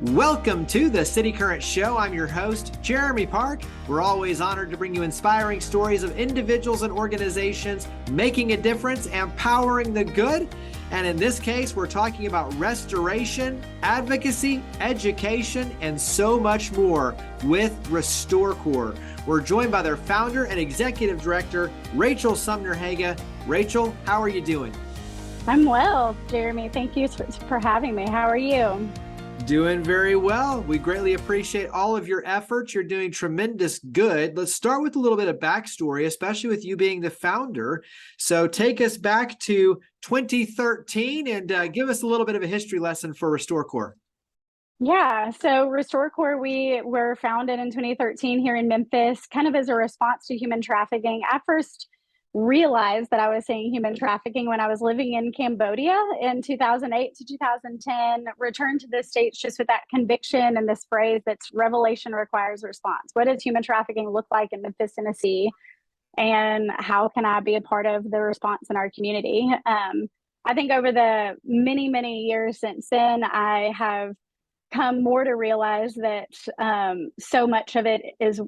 Welcome to the City Current Show. I'm your host, Jeremy Park. We're always honored to bring you inspiring stories of individuals and organizations making a difference, empowering the good. And in this case, we're talking about restoration, advocacy, education, and so much more with RestoreCore. We're joined by their founder and executive director, Rachel Sumner Haaga. Rachel, how are you doing? I'm well, Jeremy. Thank you for having me. How are you? Doing very well. We greatly appreciate all of your efforts. You're doing tremendous good. Let's start with a little bit of backstory, especially with you being the founder. So take us back to 2013 and give us a little bit of a history lesson for RestoreCore. Yeah, so RestoreCore, we were founded in 2013 here in Memphis, kind of as a response to human trafficking. I first realized that I was seeing human trafficking when I was living in Cambodia in 2008 to 2010, returned to the States just with that conviction and this phrase that's revelation requires response. What does human trafficking look like in Memphis, Tennessee? And how can I be a part of the response in our community? I think over the many, many years since then, I have come more to realize that so much of it is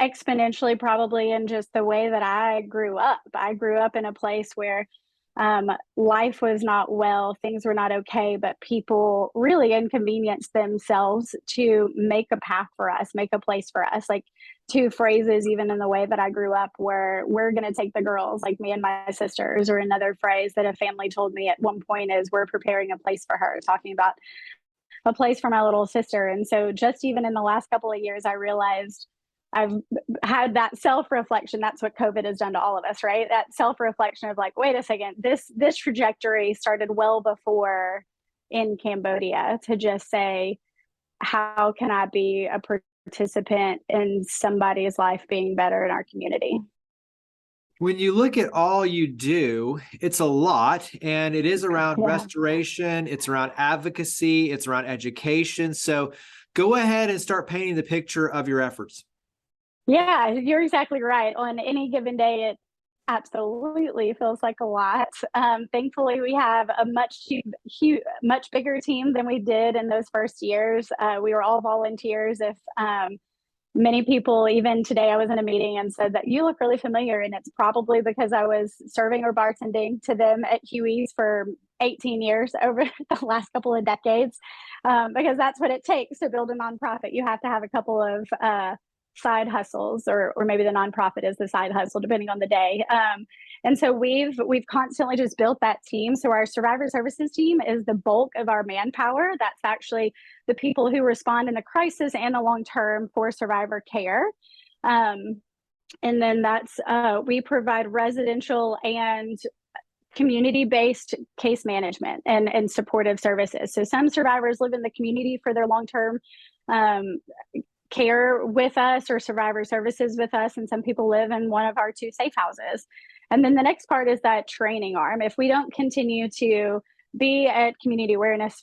exponentially probably in just the way that I grew up. I grew up in a place where life was not well, things were not okay, but people really inconvenienced themselves to make a path for us, make a place for us. Like two phrases, even in the way that I grew up, were "we're going to take the girls," like me and my sisters, or another phrase that a family told me at one point is "we're preparing a place for her," talking about a place for my little sister. And so just even in the last couple of years, I realized I've had that self-reflection. That's what COVID has done to all of us, right? That self-reflection of like, wait a second, this trajectory started well before in Cambodia, to just say, how can I be a participant in somebody's life being better in our community? When you look at all you do, it's a lot, and it is around restoration, it's around advocacy, it's around education. So go ahead and start painting the picture of your efforts. Yeah, you're exactly right. On any given day, it absolutely feels like a lot. Thankfully, we have a much bigger team than we did in those first years. We were all volunteers. If many people, even today, I was in a meeting and said that you look really familiar, and it's probably because I was serving or bartending to them at Huey's for 18 years over the last couple of decades, because that's what it takes to build a nonprofit. You have to have a couple of side hustles, or maybe the nonprofit is the side hustle, depending on the day. And so we've constantly just built that team. So our survivor services team is the bulk of our manpower. That's actually the people who respond in the crisis and the long term for survivor care. And then that's we provide residential and community-based case management and supportive services. So some survivors live in the community for their long-term care with us or survivor services with us, and some people live in one of our two safe houses. And then the next part is that training arm. If we don't continue to be at community awareness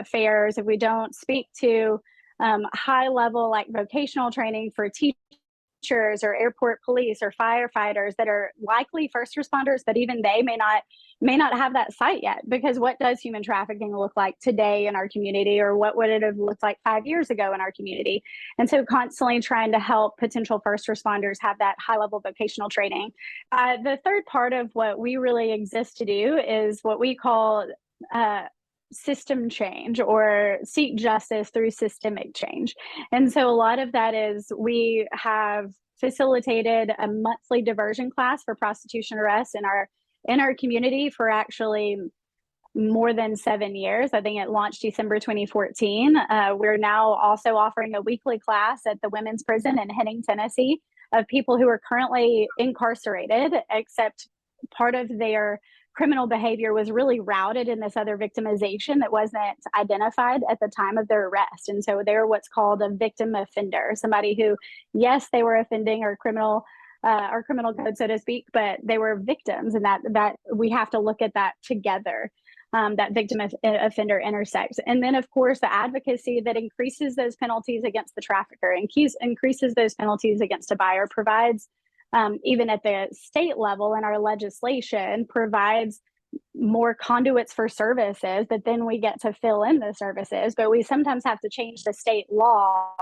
fairs, if we don't speak to high level like vocational training for teachers or airport police or firefighters that are likely first responders, but even they may not have that sight yet, because what does human trafficking look like today in our community, or what would it have looked like 5 years ago in our community? And so constantly trying to help potential first responders have that high level vocational training. The third part of what we really exist to do is what we call system change, or seek justice through systemic change. And so a lot of that is we have facilitated a monthly diversion class for prostitution arrests in our community for actually more than 7 years. I think it launched December 2014. We're now also offering a weekly class at the women's prison in Henning, Tennessee, of people who are currently incarcerated, except part of their criminal behavior was really routed in this other victimization that wasn't identified at the time of their arrest. And so they're what's called a victim offender, somebody who, yes, they were offending our criminal code, so to speak, but they were victims, and that we have to look at that together. That victim offender intersects. And then, of course, the advocacy that increases those penalties against the trafficker, increases those penalties against a buyer, provides even at the state level in our legislation, provides more conduits for services that then we get to fill in the services, but we sometimes have to change the state law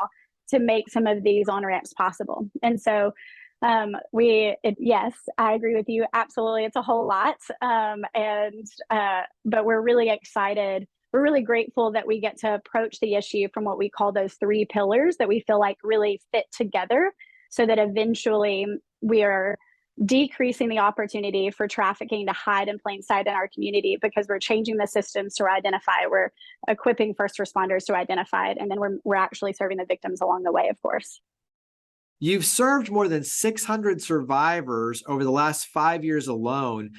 to make some of these on-ramps possible. And so yes, I agree with you. Absolutely. It's a whole lot. But we're really excited. We're really grateful that we get to approach the issue from what we call those 3 pillars that we feel like really fit together, so that eventually we are decreasing the opportunity for trafficking to hide in plain sight in our community, because we're changing the systems to identify, we're equipping first responders to identify it, and then we're actually serving the victims along the way, of course. You've served more than 600 survivors over the last 5 years alone.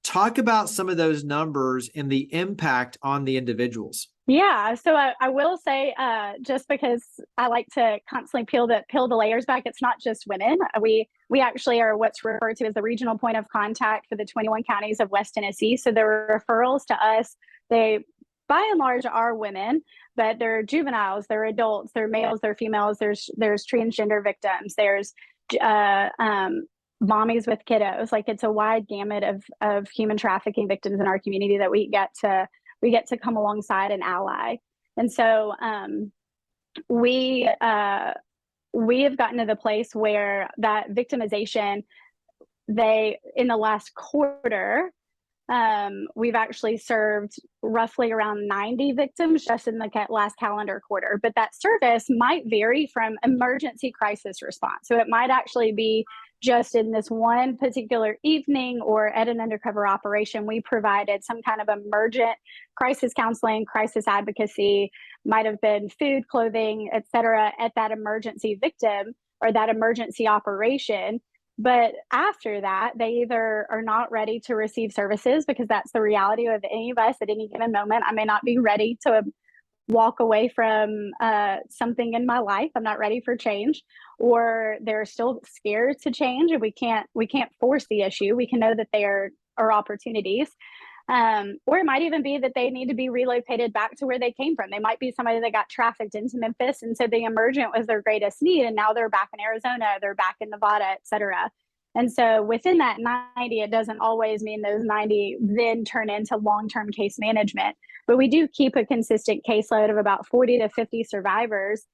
Talk about some of those numbers and the impact on the individuals. Yeah, so I will say, just because I like to constantly peel the layers back, it's not just women. We actually are what's referred to as the regional point of contact for the 21 counties of West Tennessee. So the referrals to us, they by and large are women, but they're juveniles, they're adults, they're males, they're females, there's transgender victims, there's mommies with kiddos. Like, it's a wide gamut of human trafficking victims in our community that we get to come alongside and ally. And so we have gotten to the place where that victimization, in the last quarter, we've actually served roughly around 90 victims just in the last calendar quarter. But that service might vary from emergency crisis response. So it might actually be just in this one particular evening, or at an undercover operation, we provided some kind of emergent crisis counseling, crisis advocacy, might have been food, clothing, et cetera, at that emergency victim or that emergency operation. But after that, they either are not ready to receive services, because that's the reality of any of us at any given moment. I may not be ready to walk away from something in my life. I'm not ready for change, or they're still scared to change, and we can't force the issue. We can know that there are opportunities. Or it might even be that they need to be relocated back to where they came from. They might be somebody that got trafficked into Memphis, and so the emergent was their greatest need, and now they're back in Arizona, they're back in Nevada, et cetera. And so within that 90, it doesn't always mean those 90 then turn into long-term case management. But we do keep a consistent caseload of about 40 to 50 survivors.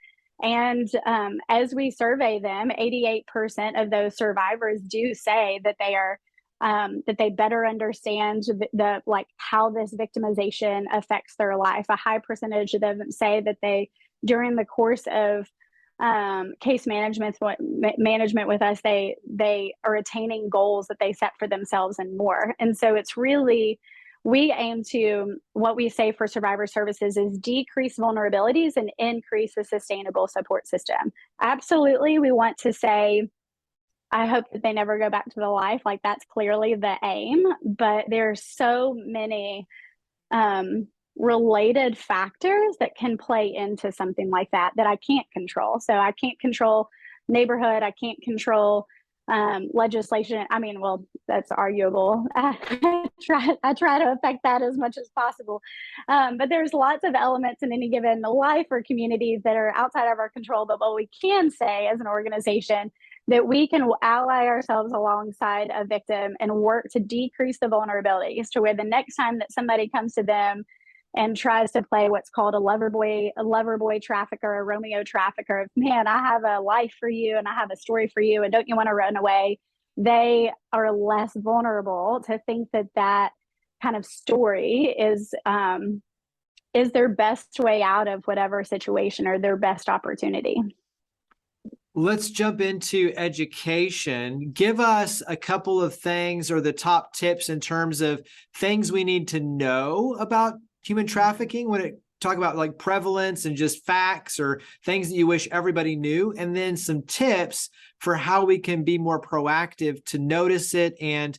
And as we survey them, 88% of those survivors do say that they are that they better understand how this victimization affects their life. A high percentage of them say that they, during the course of case management with us, they are attaining goals that they set for themselves and more. And so it's really, we aim to, what we say for survivor services is decrease vulnerabilities and increase the sustainable support system. Absolutely, we want to say, I hope that they never go back to the life. Like, that's clearly the aim, but there's so many related factors that can play into something like that I can't control. So I can't control neighborhood. I can't control legislation. I mean, well, that's arguable. I try to affect that as much as possible. But there's lots of elements in any given life or communities that are outside of our control. But what we can say as an organization, that we can ally ourselves alongside a victim and work to decrease the vulnerabilities, to where the next time that somebody comes to them and tries to play what's called a lover boy trafficker, a Romeo trafficker, man, I have a life for you and I have a story for you, and don't you want to run away? They are less vulnerable to think that kind of story is their best way out of whatever situation or their best opportunity. Let's jump into education. Give us a couple of things, or the top tips in terms of things we need to know about human trafficking when it talk about like prevalence and just facts or things that you wish everybody knew, and then some tips for how we can be more proactive to notice it and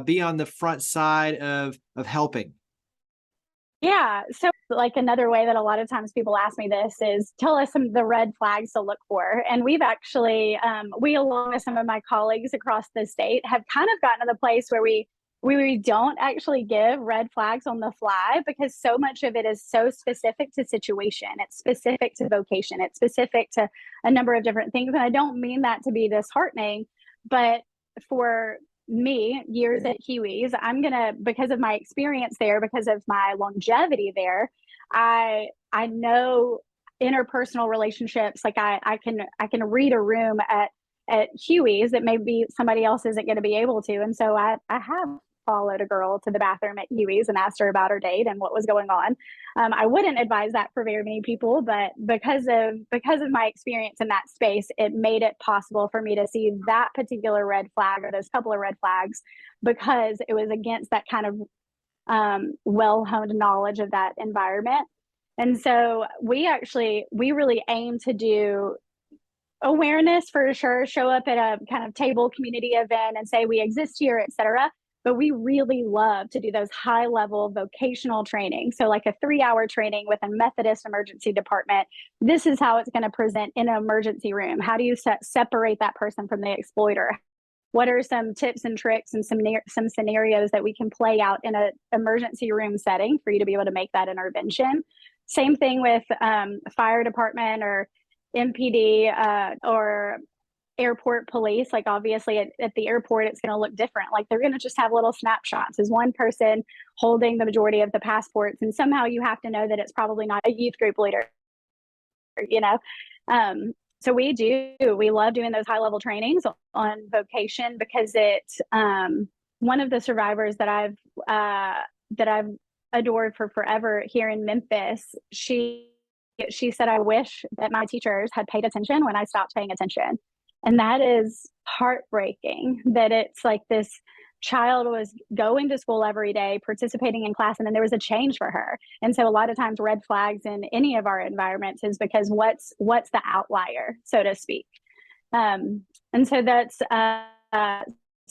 be on the front side of helping. Yeah. So like another way that a lot of times people ask me this is, tell us some of the red flags to look for. And we've actually, we along with some of my colleagues across the state have kind of gotten to the place where we don't actually give red flags on the fly, because so much of it is so specific to situation. It's specific to vocation. It's specific to a number of different things. And I don't mean that to be disheartening, but for me, years at Huey's, because of my experience there, because of my longevity there, I know interpersonal relationships. Like I can read a room at Huey's that maybe somebody else isn't going to be able to. And so I have followed a girl to the bathroom at Huey's and asked her about her date and what was going on. I wouldn't advise that for very many people, but because of my experience in that space, it made it possible for me to see that particular red flag, or those couple of red flags, because it was against that kind of well-honed knowledge of that environment. And so we really aim to do awareness for sure, show up at a kind of table community event and say we exist here, et cetera. But we really love to do those high level vocational training. So like a 3-hour training with a Methodist emergency department. This is how it's going to present in an emergency room. How do you separate that person from the exploiter? What are some tips and tricks and some scenarios that we can play out in an emergency room setting for you to be able to make that intervention? Same thing with fire department or MPD or airport police. Like obviously at the airport, it's going to look different. Like they're going to just have little snapshots. Is one person holding the majority of the passports, and somehow you have to know that it's probably not a youth group leader, you know? So we love doing those high level trainings on vocation, because it's one of the survivors that I've adored for forever here in Memphis. She said, I wish that my teachers had paid attention when I stopped paying attention. And that is heartbreaking, that it's like this child was going to school every day, participating in class, and then there was a change for her. And so a lot of times red flags in any of our environments is because what's the outlier, so to speak. And so that's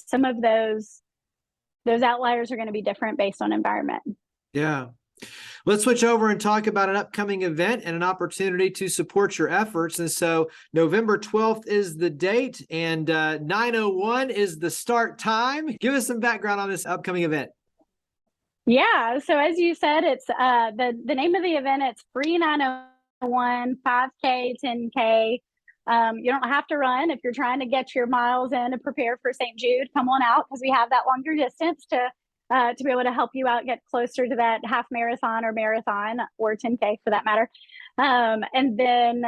some of those outliers are going to be different based on environment. Yeah. Let's switch over and talk about an upcoming event and an opportunity to support your efforts. And so November 12th is the date, and 9:01 is the start time. Give us some background on this upcoming event. Yeah. So as you said, it's the name of the event. It's free 9:01, 5K, 10K. You don't have to run if you're trying to get your miles in to prepare for St. Jude. Come on out, because we have that longer distance to be able to help you out, get closer to that half marathon or marathon, or 10K for that matter. And then,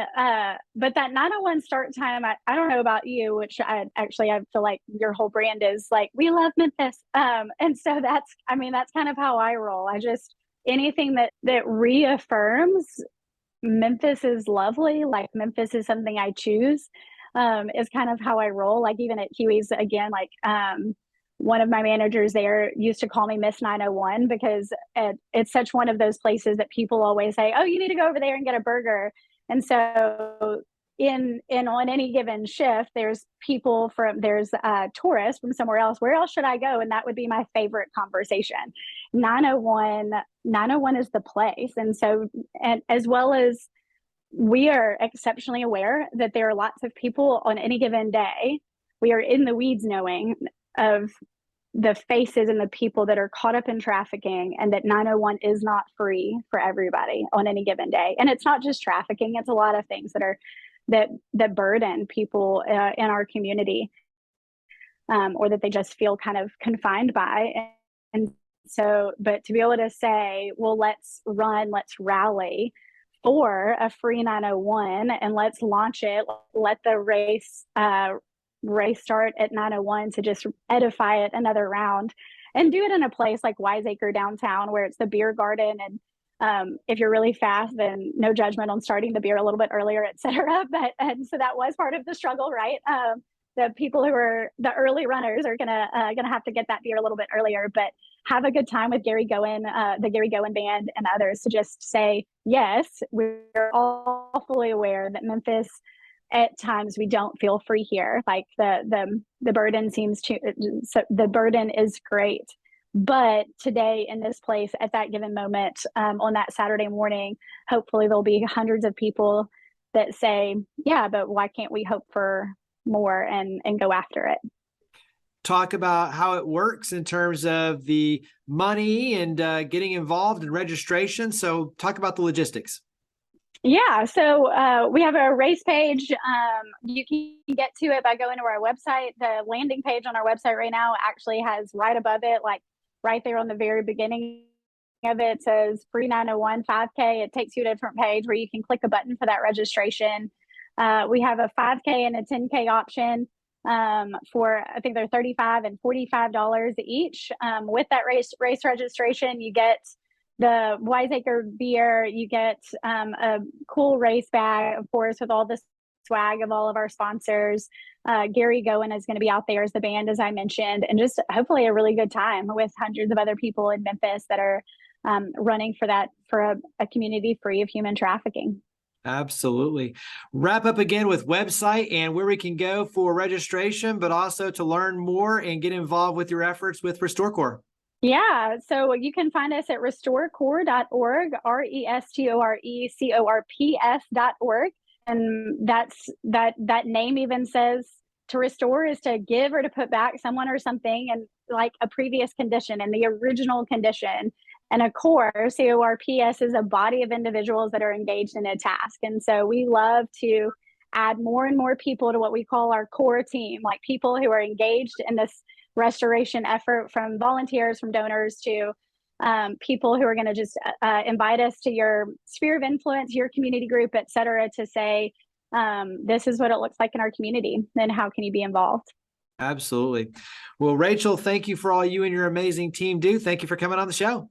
but that 9:01 start time, I don't know about you, which I feel like your whole brand is like, we love Memphis. And so that's kind of how I roll. Anything that reaffirms Memphis is lovely, like Memphis is something I choose, is kind of how I roll. Like even at Huey's, again, like, one of my managers there used to call me Miss 901, because it's such one of those places that people always say, oh, you need to go over there and get a burger. And so on any given shift, there's tourists from somewhere else. Where else should I go? And that would be my favorite conversation. 901 is the place. And so, and as well as we are exceptionally aware that there are lots of people on any given day, we are in the weeds knowing of the faces and the people that are caught up in trafficking, and that 901 is not free for everybody on any given day. And it's not just trafficking, it's a lot of things that burden people in our community, or that they just feel kind of confined by. And so, but to be able to say, well, let's rally for a free 901 and let's launch it, let the race start at 9:01 to just edify it another round, and do it in a place like WISEACRE downtown, where it's the beer garden. And if you're really fast, then no judgment on starting the beer a little bit earlier, et cetera. And so that was part of the struggle, right? The people who are the early runners are gonna have to get that beer a little bit earlier, but have a good time with Gary Goen, the Gary Goen Band, and others, to just say, yes, we're all fully aware that Memphis, at times, we don't feel free here. Like the burden the burden is great. But today in this place, at that given moment, on that Saturday morning, hopefully there'll be hundreds of people that say, yeah, but why can't we hope for more and go after it? Talk about how it works in terms of the money and getting involved in registration. So talk about the logistics. Yeah, so we have a race page. You can get to it by going to our website. The landing page on our website right now actually has right above it, like right there on the very beginning of it, says free 901 5K. It takes you to a different page where you can click a button for that registration. We have a 5K and a 10K option for, I think they're $35 and $45 each. With that race registration, you get the WISEACRE beer. You get a cool race bag, of course, with all the swag of all of our sponsors. Gary Goen is going to be out there as the band, as I mentioned, and just hopefully a really good time with hundreds of other people in Memphis that are running for a community free of human trafficking. Absolutely. Wrap up again with website and where we can go for registration, but also to learn more and get involved with your efforts with RestoreCore. Yeah, so you can find us at restorecore.org, RestoreCorps.org. And that name even says to restore is to give or to put back someone or something in like a previous condition, in the original condition. And a core, CORPS, is a body of individuals that are engaged in a task. And so we love to add more and more people to what we call our core team, like people who are engaged in this restoration effort, from volunteers, from donors, to people who are going to just invite us to your sphere of influence, your community group, et cetera, to say, this is what it looks like in our community, then how can you be involved? Absolutely. Well, Rachel, thank you for all you and your amazing team do. Thank you for coming on the show.